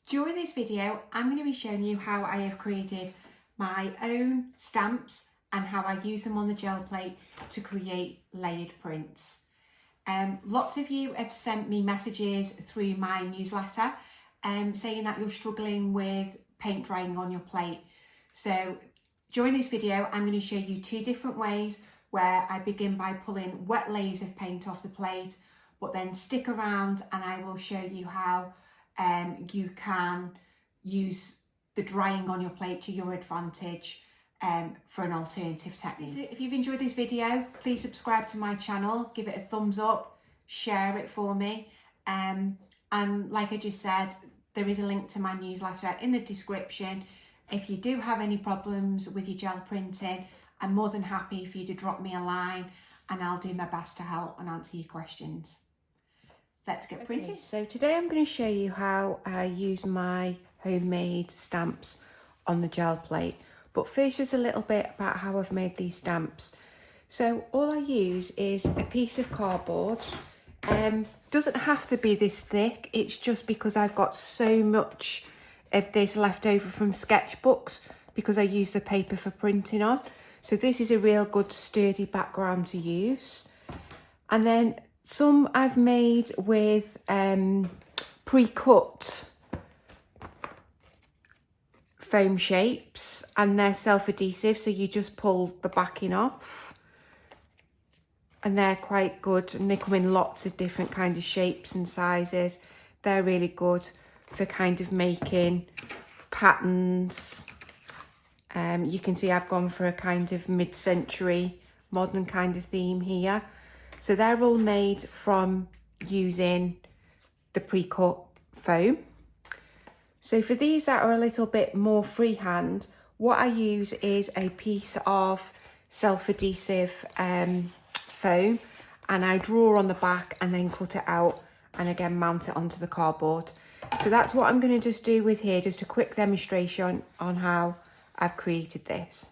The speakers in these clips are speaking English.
During this video, I'm going to be showing you how I have created my own stamps and how I use them on the gel plate to create layered prints. Lots of you have sent me messages through my newsletter saying that you're struggling with paint drying on your plate. So during this video, I'm going to show you two different ways where I begin by pulling wet layers of paint off the plate, but then stick around and I will show you how you can use the drying on your plate to your advantage for an alternative technique. If you've enjoyed this video, please subscribe to my channel, give it a thumbs up, share it for me. And like I just said, there is a link to my newsletter in the description. If you do have any problems with your gel printing, I'm more than happy for you to drop me a line and I'll do my best to help and answer your questions. Let's get printing. So today I'm going to show you how I use my homemade stamps on the gel plate. But first, just a little bit about how I've made these stamps. So all I use is a piece of cardboard. Doesn't have to be this thick. It's just because I've got so much of this left over from sketchbooks because I use the paper for printing on. So this is a real good sturdy background to use. And then some I've made with pre-cut foam shapes, and they're self-adhesive, so you just pull the backing off. And they're quite good, and they come in lots of different kind of shapes and sizes. They're really good for kind of making patterns. You can see I've gone for a kind of mid-century modern kind of theme here. So they're all made from using the pre-cut foam. So for these that are a little bit more freehand, what I use is a piece of self-adhesive foam, and I draw on the back and then cut it out and again mount it onto the cardboard. So that's what I'm going to just do with here, just a quick demonstration on how I've created this.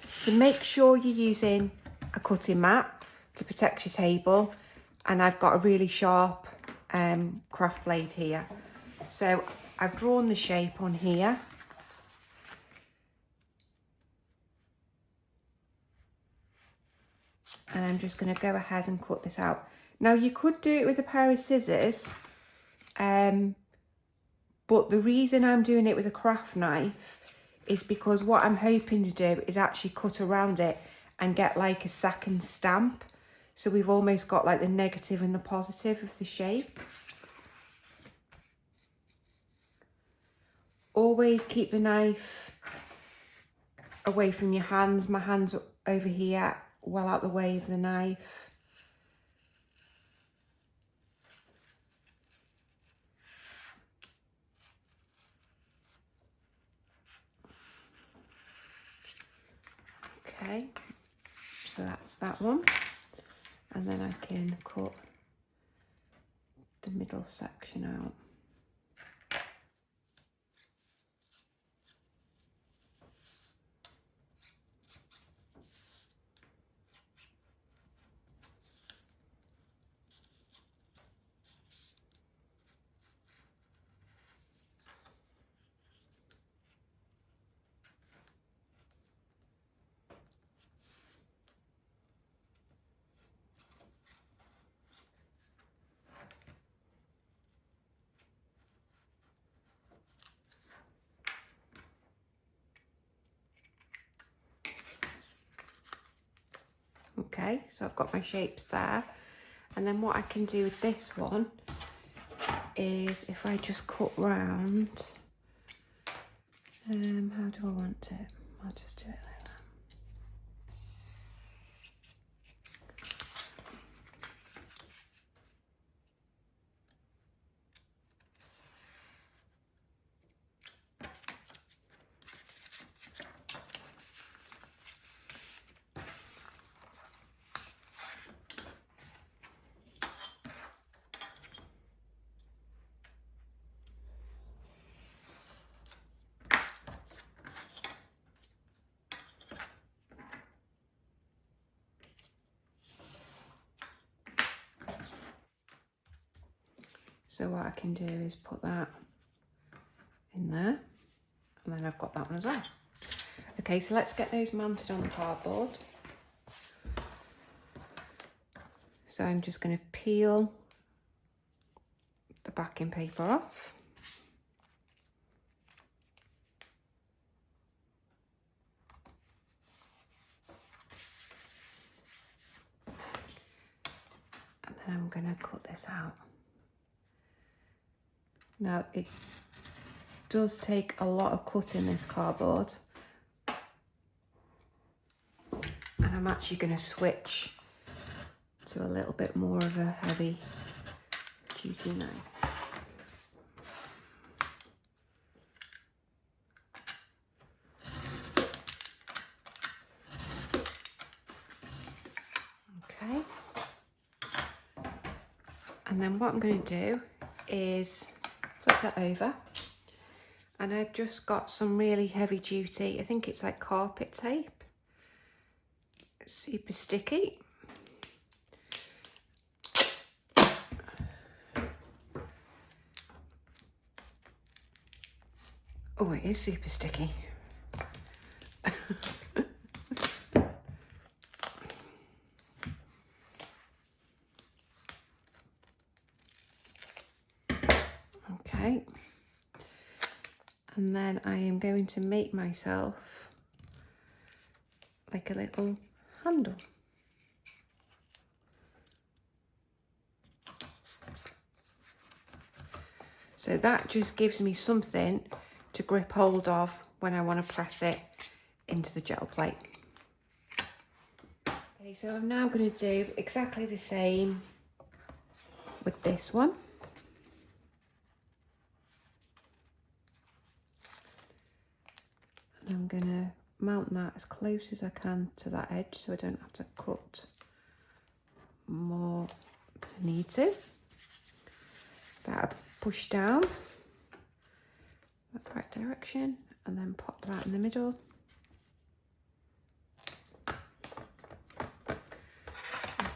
So make sure you're using a cutting mat to protect your table, and I've got a really sharp craft blade here. So I've drawn the shape on here, and I'm just going to go ahead and cut this out. Now you could do it with a pair of scissors, but the reason I'm doing it with a craft knife is because what I'm hoping to do is actually cut around it and get like a second stamp. So we've almost got like the negative and the positive of the shape. Always keep the knife away from your hands. My hand's over here, well out the way of the knife. Okay, so that's that one. And then I can cut the middle section out. Okay, so I've got my shapes there. And then what I can do with this one is if I just cut round, how do I want it? I'll just do it like that. So what I can do is put that in there, and then I've got that one as well. Okay, so let's get those mounted on the cardboard. So I'm just going to peel the backing paper off. And then I'm going to cut this out. Now it does take a lot of cutting, this cardboard. And I'm actually going to switch to a little bit more of a heavy duty knife. Okay. And then what I'm going to do is flip that over, and I've just got some really heavy duty, I think it's like carpet tape. It's super sticky. Oh, it is super sticky. Okay. And then I am going to make myself like a little handle. So that just gives me something to grip hold of when I want to press it into the gel plate. Okay, so I'm now going to do exactly the same with this one. And I'm going to mount that as close as I can to that edge so I don't have to cut more than I need to. That push down that right direction and then pop that in the middle.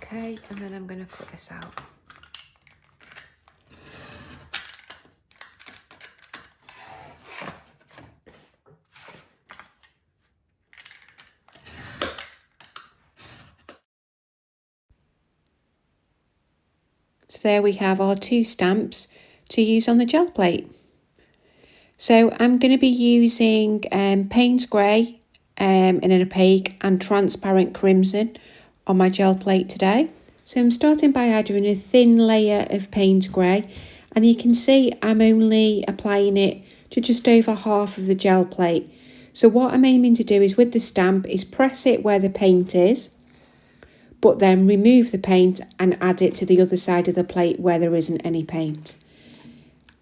Okay, and then I'm going to cut this out. So there we have our two stamps to use on the gel plate. So I'm going to be using Paynes Grey in an opaque and transparent crimson on my gel plate today. So I'm starting by adding a thin layer of Paynes Grey, and you can see I'm only applying it to just over half of the gel plate. So what I'm aiming to do is with the stamp is press it where the paint is, but then remove the paint and add it to the other side of the plate where there isn't any paint.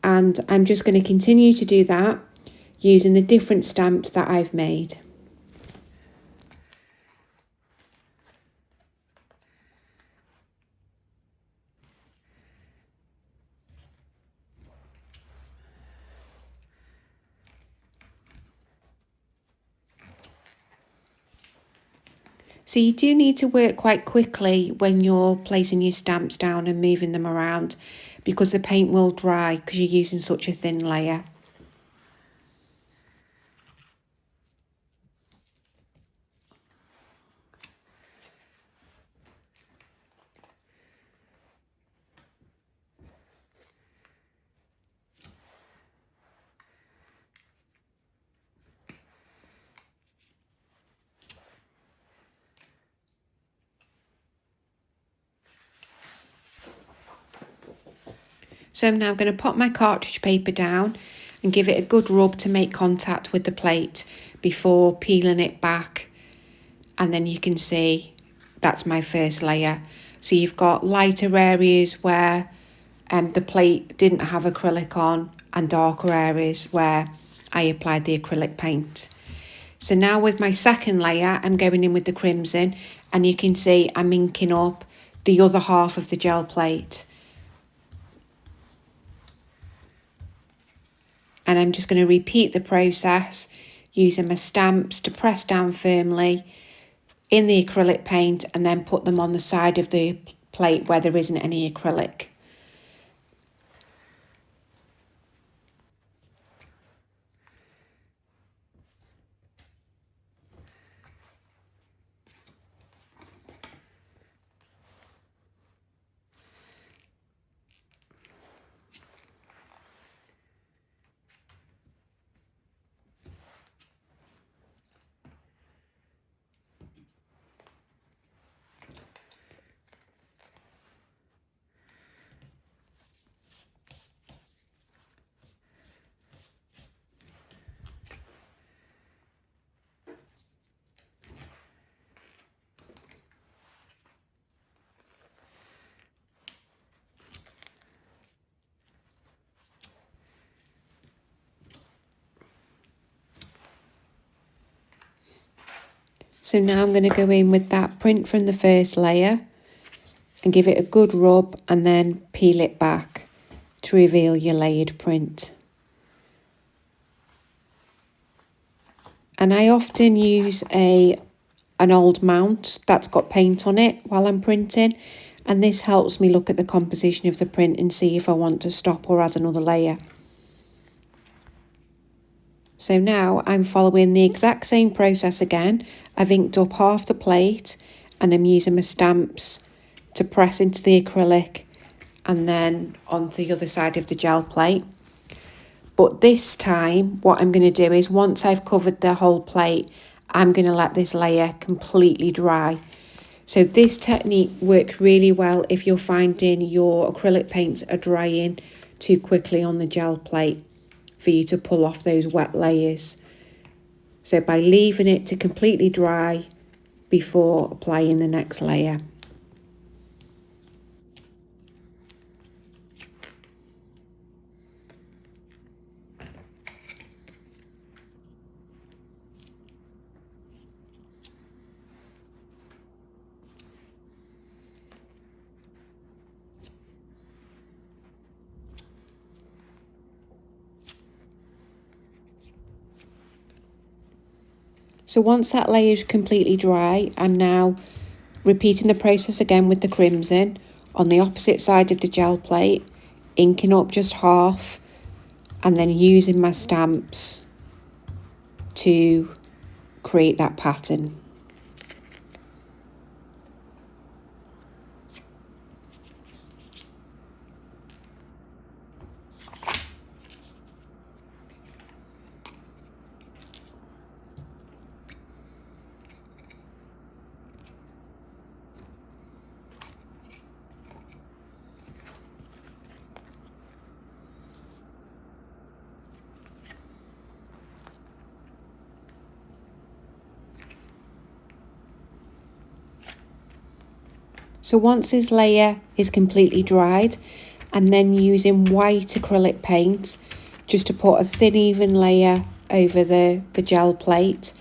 And I'm just going to continue to do that using the different stamps that I've made. So you do need to work quite quickly when you're placing your stamps down and moving them around, because the paint will dry because you're using such a thin layer. So I'm now going to pop my cartridge paper down and give it a good rub to make contact with the plate before peeling it back. And then you can see that's my first layer. So you've got lighter areas where the plate didn't have acrylic on, and darker areas where I applied the acrylic paint. So now with my second layer, I'm going in with the crimson, and you can see I'm inking up the other half of the gel plate. And I'm just going to repeat the process using my stamps to press down firmly in the acrylic paint and then put them on the side of the plate where there isn't any acrylic. So now I'm going to go in with that print from the first layer and give it a good rub and then peel it back to reveal your layered print. And I often use an old mount that's got paint on it while I'm printing, and this helps me look at the composition of the print and see if I want to stop or add another layer. So now I'm following the exact same process again. I've inked up half the plate and I'm using my stamps to press into the acrylic and then onto the other side of the gel plate. But this time what I'm going to do is, once I've covered the whole plate, I'm going to let this layer completely dry. So this technique works really well if you're finding your acrylic paints are drying too quickly on the gel plate for you to pull off those wet layers. So by leaving it to completely dry before applying the next layer. So once that layer is completely dry, I'm now repeating the process again with the crimson on the opposite side of the gel plate, inking up just half and then using my stamps to create that pattern. So once this layer is completely dried, I'm then using white acrylic paint just to put a thin even layer over the gel plate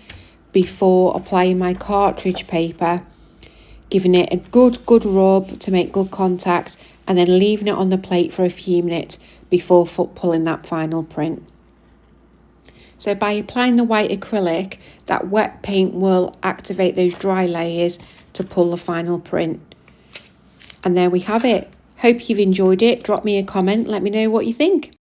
before applying my cartridge paper, giving it a good rub to make good contact and then leaving it on the plate for a few minutes before pulling that final print. So by applying the white acrylic, that wet paint will activate those dry layers to pull the final print. And there we have it. Hope you've enjoyed it. Drop me a comment. Let me know what you think.